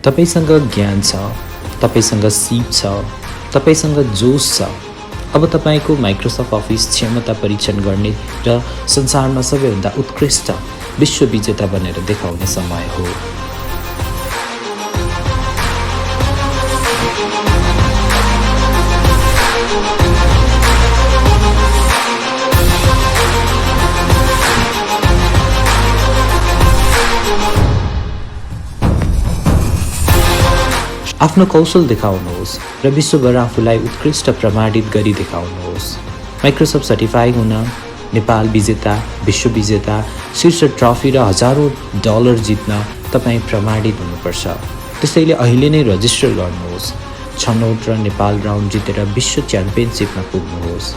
तपाईसँग ज्ञान छ, तपाईसँग सिप छ, तपाईसँग जोस छ। अब तपाईको माइक्रोसफ्ट अफिस क्षमता परीक्षण गर्ने र संसारमा सबैभन्दा उत्कृष्ट विश्व विजेता बनेर देखाउने समय हो। आफ्नो कौशल देखाउनुहोस् र विश्वभर आफूलाई उत्कृष्ट प्रमाणित गरी देखाउनुहोस्। माइक्रोसफ्ट सर्टिफाई हुन नेपाल विजेता, विश्व विजेता, शीर्ष ट्रफी र हजारौं डलर जित्न तपाई प्रमाणित हुनुपर्छ। त्यसैले अहिले नै रजिस्टर गर्नुहोस्। छनौट र नेपाल राउन्ड जितेर विश्व च्याम्पियनशिपमा पुग्नुहोस्।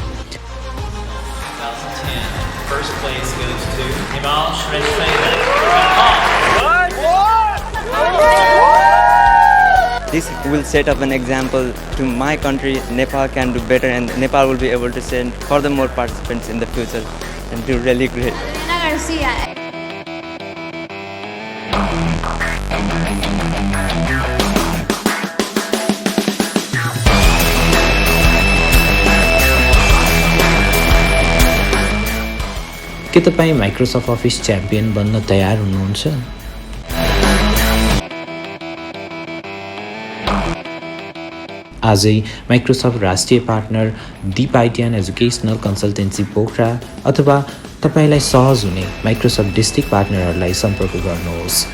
This will set up an example to my country. Nepal can do better, and Nepal will be able to send further more participants in the future and do really great. के तपाईं Microsoft office champion बन्न तयार हुनुहुन्छ? आजै Microsoft राष्ट्रिय partner deep IT educational consultancy Pokhara अथवा तपाईलाई सहज हुने माइक्रोसफ्ट डिस्ट्रिक्ट पार्टनरहरूलाई सम्पर्क गर्नुहोस्।